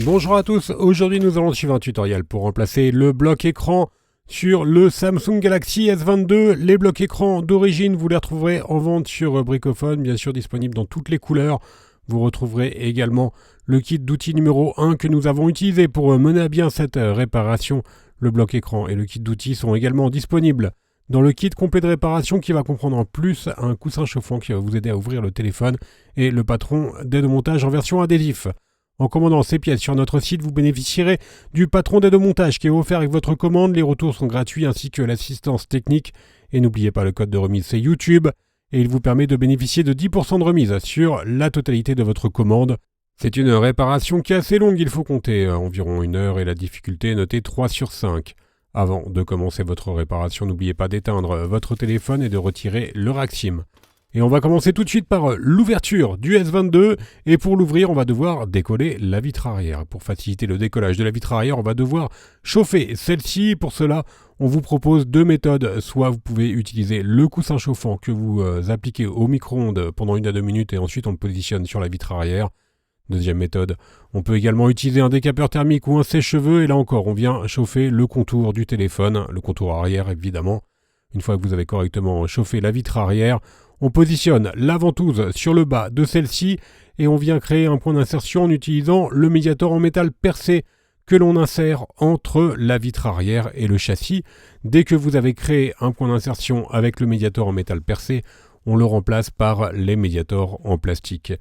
Bonjour à tous, aujourd'hui nous allons suivre un tutoriel pour remplacer le bloc écran sur le Samsung Galaxy S22. Les blocs écran d'origine, vous les retrouverez en vente sur Bricophone, bien sûr disponible dans toutes les couleurs. Vous retrouverez également le kit d'outils numéro 1 que nous avons utilisé pour mener à bien cette réparation. Le bloc écran et le kit d'outils sont également disponibles dans le kit complet de réparation qui va comprendre en plus un coussin chauffant qui va vous aider à ouvrir le téléphone et le patron d'aide au montage en version adhésif. En commandant ces pièces sur notre site, vous bénéficierez du patron d'aide au montage qui est offert avec votre commande. Les retours sont gratuits ainsi que l'assistance technique. Et n'oubliez pas le code de remise, c'est YouTube. Et il vous permet de bénéficier de 10% de remise sur la totalité de votre commande. C'est une réparation qui est assez longue, il faut compter environ 1 heure et la difficulté est notée 3 sur 5. Avant de commencer votre réparation, n'oubliez pas d'éteindre votre téléphone et de retirer le rack SIM. Et on va commencer tout de suite par l'ouverture du S22. Et pour l'ouvrir, on va devoir décoller la vitre arrière. Pour faciliter le décollage de la vitre arrière, on va devoir chauffer celle-ci. Pour cela, on vous propose 2 méthodes. Soit vous pouvez utiliser le coussin chauffant que vous appliquez au micro-ondes pendant 1 à 2 minutes et ensuite on le positionne sur la vitre arrière. Deuxième méthode, on peut également utiliser un décapeur thermique ou un sèche-cheveux. Et là encore, on vient chauffer le contour du téléphone, le contour arrière évidemment. Une fois que vous avez correctement chauffé la vitre arrière, on positionne la ventouse sur le bas de celle-ci et on vient créer un point d'insertion en utilisant le médiator en métal percé que l'on insère entre la vitre arrière et le châssis. Dès que vous avez créé un point d'insertion avec le médiator en métal percé, on le remplace par les médiators en plastique.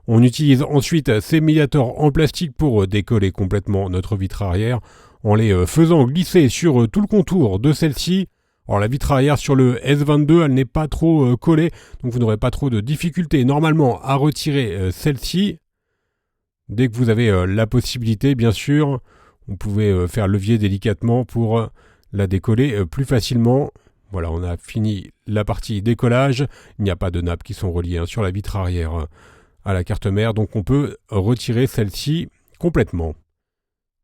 On utilise ensuite ces médiators en plastique pour décoller complètement notre vitre arrière en les faisant glisser sur tout le contour de celle-ci. Alors la vitre arrière sur le S22, elle n'est pas trop collée, donc vous n'aurez pas trop de difficultés normalement à retirer celle-ci. Dès que vous avez la possibilité, bien sûr, vous pouvez faire levier délicatement pour la décoller plus facilement. Voilà, on a fini la partie décollage. Il n'y a pas de nappes qui sont reliées sur la vitre arrière à la carte mère, donc on peut retirer celle-ci complètement.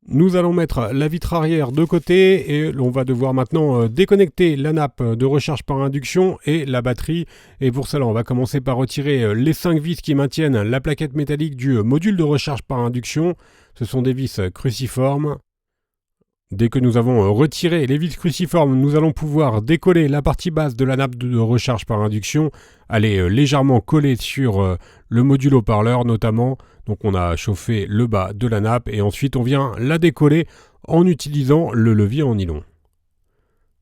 Nous allons mettre la vitre arrière de côté et on va devoir maintenant déconnecter la nappe de recharge par induction et la batterie. Et pour cela, on va commencer par retirer les 5 vis qui maintiennent la plaquette métallique du module de recharge par induction. Ce sont des vis cruciformes. Dès que nous avons retiré les vis cruciformes, nous allons pouvoir décoller la partie basse de la nappe de recharge par induction. Elle est légèrement collée sur le module haut-parleur notamment. Donc on a chauffé le bas de la nappe et ensuite on vient la décoller en utilisant le levier en nylon.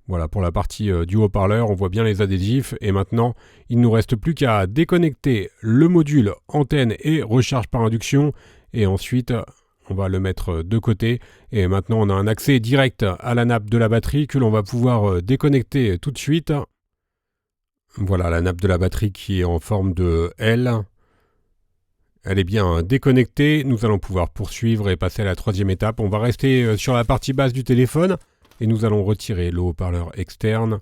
Voilà pour la partie du haut-parleur, on voit bien les adhésifs et maintenant il ne nous reste plus qu'à déconnecter le module antenne et recharge par induction et ensuite on va le mettre de côté et maintenant on a un accès direct à la nappe de la batterie que l'on va pouvoir déconnecter tout de suite. Voilà la nappe de la batterie qui est en forme de L. Elle est bien déconnectée, nous allons pouvoir poursuivre et passer à la 3e étape. On va rester sur la partie basse du téléphone et nous allons retirer le haut-parleur externe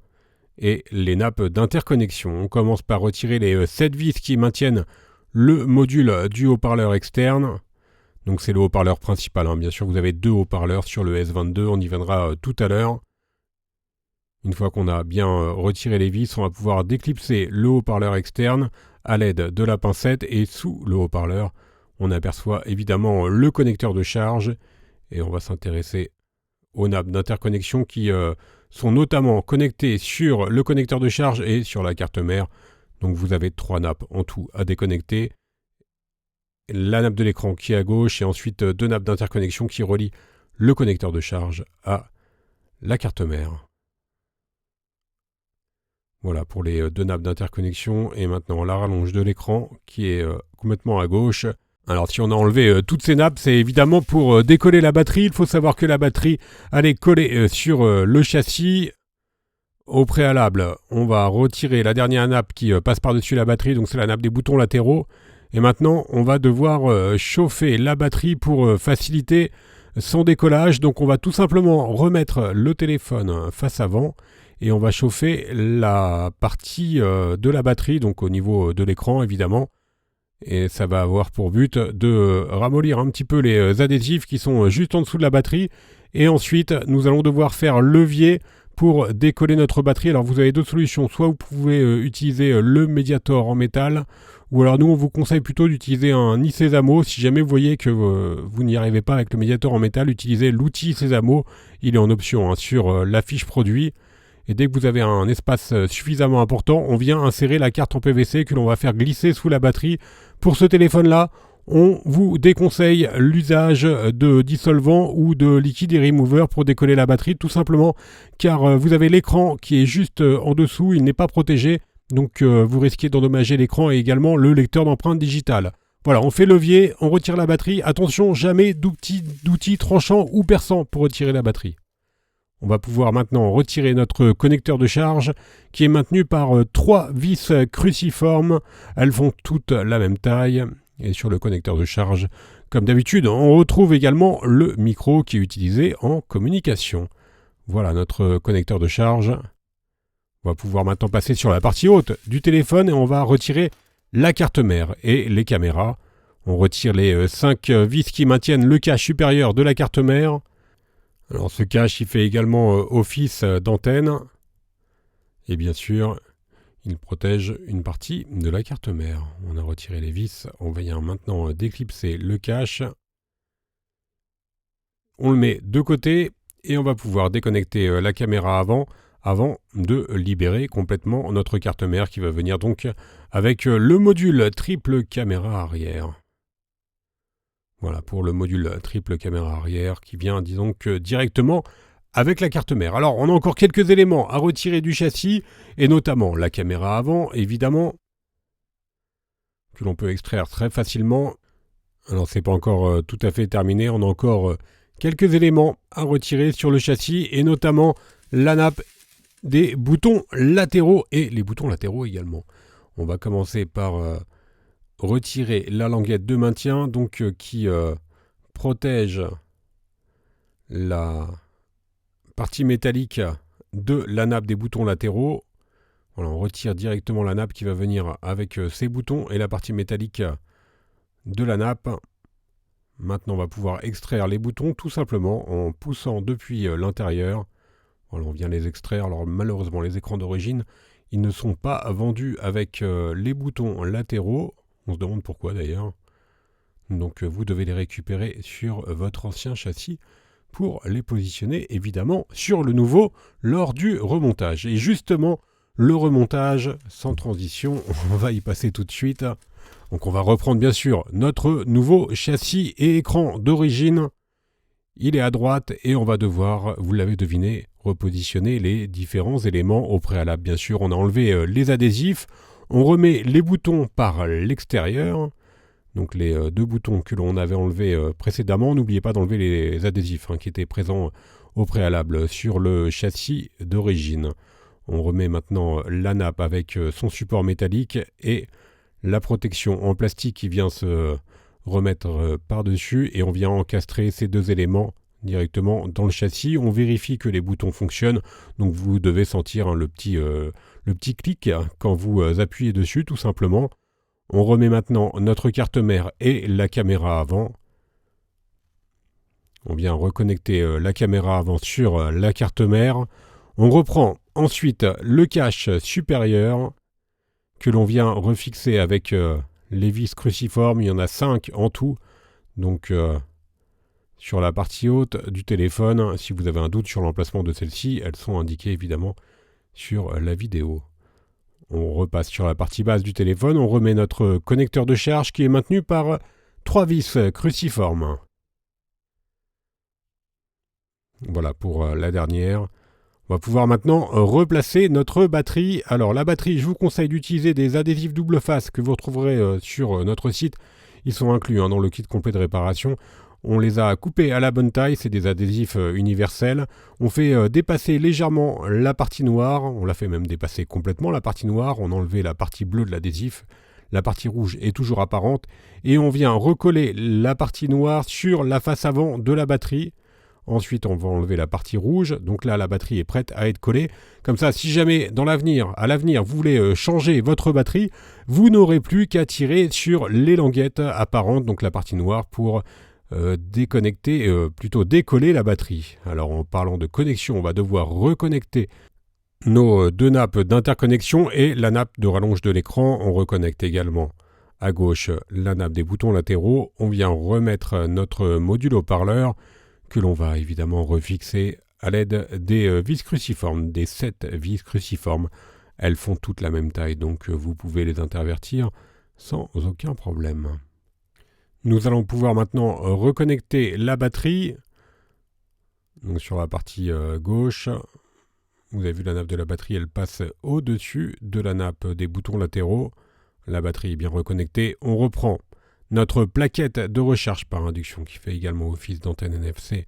et les nappes d'interconnexion. On commence par retirer les 7 vis qui maintiennent le module du haut-parleur externe. Donc c'est le haut-parleur principal, bien sûr vous avez 2 haut-parleurs sur le S22, on y viendra tout à l'heure. Une fois qu'on a bien retiré les vis, on va pouvoir déclipser le haut-parleur externe à l'aide de la pincette et sous le haut-parleur, on aperçoit évidemment le connecteur de charge et on va s'intéresser aux nappes d'interconnexion qui sont notamment connectées sur le connecteur de charge et sur la carte mère. Donc vous avez 3 nappes en tout à déconnecter. La nappe de l'écran qui est à gauche et ensuite 2 nappes d'interconnexion qui relient le connecteur de charge à la carte mère. Voilà pour les 2 nappes d'interconnexion et maintenant la rallonge de l'écran qui est complètement à gauche. Alors si on a enlevé toutes ces nappes, c'est évidemment pour décoller la batterie. Il faut savoir que la batterie elle est collée sur le châssis. Au préalable, on va retirer la dernière nappe qui passe par-dessus la batterie, donc c'est la nappe des boutons latéraux. Et maintenant, on va devoir chauffer la batterie pour faciliter son décollage. Donc on va tout simplement remettre le téléphone face avant et on va chauffer la partie de la batterie, donc au niveau de l'écran évidemment. Et ça va avoir pour but de ramollir un petit peu les adhésifs qui sont juste en dessous de la batterie. Et ensuite, nous allons devoir faire levier pour décoller notre batterie. Alors vous avez deux solutions, soit vous pouvez utiliser le Mediator en métal, ou alors nous on vous conseille plutôt d'utiliser un iSesamo. Si jamais vous voyez que vous n'y arrivez pas avec le Mediator en métal, utilisez l'outil Sesamo, il est en option sur la fiche produit. Et dès que vous avez un espace suffisamment important, on vient insérer la carte en PVC que l'on va faire glisser sous la batterie. Pour ce téléphone-là, on vous déconseille l'usage de dissolvant ou de liquide et remover pour décoller la batterie, tout simplement car vous avez l'écran qui est juste en dessous, il n'est pas protégé, donc vous risquez d'endommager l'écran et également le lecteur d'empreintes digitales. Voilà, on fait levier, on retire la batterie. Attention, jamais d'outils tranchant ou perçant pour retirer la batterie. On va pouvoir maintenant retirer notre connecteur de charge qui est maintenu par 3 vis cruciformes. Elles font toutes la même taille. Et sur le connecteur de charge, comme d'habitude, on retrouve également le micro qui est utilisé en communication. Voilà notre connecteur de charge. On va pouvoir maintenant passer sur la partie haute du téléphone et on va retirer la carte mère et les caméras. On retire les 5 vis qui maintiennent le cache supérieur de la carte mère. Alors ce cache, il fait également office d'antenne. Et bien sûr, il protège une partie de la carte mère. On a retiré les vis. On vient maintenant déclipser le cache. On le met de côté et on va pouvoir déconnecter la caméra avant de libérer complètement notre carte mère qui va venir donc avec le module triple caméra arrière. Voilà pour le module triple caméra arrière qui vient, disons que directement avec la carte mère. Alors, on a encore quelques éléments à retirer du châssis, et notamment la caméra avant, évidemment, que l'on peut extraire très facilement. Alors, c'est pas encore tout à fait terminé, on a encore quelques éléments à retirer sur le châssis, et notamment la nappe des boutons latéraux, et les boutons latéraux également. On va commencer par retirer la languette de maintien, donc qui protège la partie métallique de la nappe des boutons latéraux. Voilà, on retire directement la nappe qui va venir avec ces boutons et la partie métallique de la nappe. Maintenant, on va pouvoir extraire les boutons tout simplement en poussant depuis l'intérieur. Voilà, on vient les extraire. Alors malheureusement, les écrans d'origine, ils ne sont pas vendus avec les boutons latéraux. On se demande pourquoi d'ailleurs. Donc vous devez les récupérer sur votre ancien châssis pour les positionner évidemment sur le nouveau lors du remontage. Et justement, le remontage, sans transition, on va y passer tout de suite. Donc on va reprendre bien sûr notre nouveau châssis et écran d'origine. Il est à droite et on va devoir, vous l'avez deviné, repositionner les différents éléments au préalable. Bien sûr, on a enlevé les adhésifs, on remet les boutons par l'extérieur. Donc les deux boutons que l'on avait enlevés précédemment, n'oubliez pas d'enlever les adhésifs qui étaient présents au préalable sur le châssis d'origine. On remet maintenant la nappe avec son support métallique et la protection en plastique qui vient se remettre par-dessus et on vient encastrer ces deux éléments directement dans le châssis. On vérifie que les boutons fonctionnent, donc vous devez sentir le petit clic quand vous appuyez dessus tout simplement. On remet maintenant notre carte mère et la caméra avant. On vient reconnecter la caméra avant sur la carte mère. On reprend ensuite le cache supérieur que l'on vient refixer avec les vis cruciformes. Il y en a 5 en tout. Donc sur la partie haute du téléphone, si vous avez un doute sur l'emplacement de celle-ci, elles sont indiquées évidemment sur la vidéo. On repasse sur la partie basse du téléphone, on remet notre connecteur de charge qui est maintenu par 3 vis cruciformes. Voilà pour la dernière. On va pouvoir maintenant replacer notre batterie. Alors la batterie, je vous conseille d'utiliser des adhésifs double face que vous retrouverez sur notre site. Ils sont inclus dans le kit complet de réparation. On les a coupés à la bonne taille, c'est des adhésifs universels. On fait dépasser légèrement la partie noire, on l'a fait même dépasser complètement la partie noire, on a enlevé la partie bleue de l'adhésif, la partie rouge est toujours apparente, et on vient recoller la partie noire sur la face avant de la batterie. Ensuite, on va enlever la partie rouge, donc là la batterie est prête à être collée. Comme ça, si jamais à l'avenir, vous voulez changer votre batterie, vous n'aurez plus qu'à tirer sur les languettes apparentes, donc la partie noire, pour décoller la batterie. Alors en parlant de connexion, on va devoir reconnecter nos deux nappes d'interconnexion et la nappe de rallonge de l'écran. On reconnecte également à gauche la nappe des boutons latéraux. On vient remettre notre module haut-parleur que l'on va évidemment refixer à l'aide des vis cruciformes, des 7 vis cruciformes. Elles font toutes la même taille, donc vous pouvez les intervertir sans aucun problème. Nous allons pouvoir maintenant reconnecter la batterie. Donc sur la partie gauche, vous avez vu la nappe de la batterie, elle passe au-dessus de la nappe des boutons latéraux. La batterie est bien reconnectée. On reprend notre plaquette de recharge par induction qui fait également office d'antenne NFC.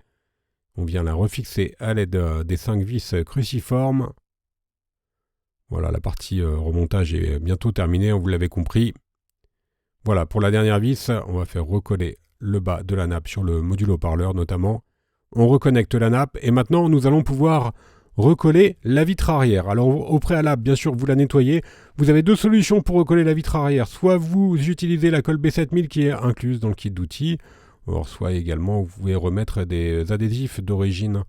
On vient la refixer à l'aide des 5 vis cruciformes. Voilà, la partie remontage est bientôt terminée, vous l'avez compris. Voilà, pour la dernière vis, on va faire recoller le bas de la nappe sur le module haut-parleur notamment. On reconnecte la nappe et maintenant nous allons pouvoir recoller la vitre arrière. Alors au préalable, bien sûr, vous la nettoyez. Vous avez deux solutions pour recoller la vitre arrière. Soit vous utilisez la colle B7000 qui est incluse dans le kit d'outils, soit également vous pouvez remettre des adhésifs d'origine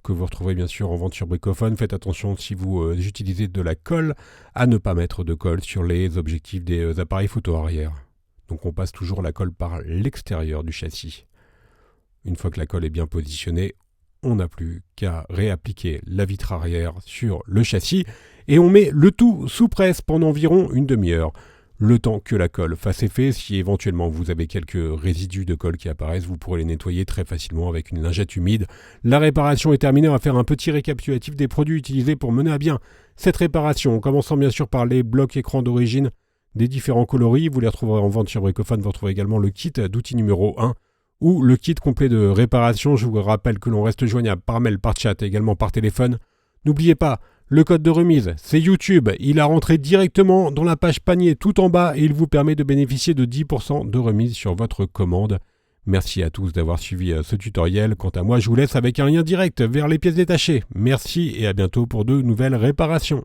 que vous retrouverez bien sûr en vente sur Bricophone. Faites attention si vous utilisez de la colle à ne pas mettre de colle sur les objectifs des appareils photo arrière. Donc on passe toujours la colle par l'extérieur du châssis. Une fois que la colle est bien positionnée, on n'a plus qu'à réappliquer la vitre arrière sur le châssis et on met le tout sous presse pendant environ une demi-heure. Le temps que la colle fasse effet, si éventuellement vous avez quelques résidus de colle qui apparaissent, vous pourrez les nettoyer très facilement avec une lingette humide. La réparation est terminée, on va faire un petit récapitulatif des produits utilisés pour mener à bien cette réparation, en commençant bien sûr par les blocs écrans d'origine des différents coloris. Vous les retrouverez en vente sur Bricophone, vous retrouverez également le kit d'outils numéro 1 ou le kit complet de réparation. Je vous rappelle que l'on reste joignable par mail, par chat et également par téléphone. N'oubliez pas, le code de remise, c'est YouTube. Il a rentré directement dans la page panier tout en bas et il vous permet de bénéficier de 10% de remise sur votre commande. Merci à tous d'avoir suivi ce tutoriel. Quant à moi, je vous laisse avec un lien direct vers les pièces détachées. Merci et à bientôt pour de nouvelles réparations.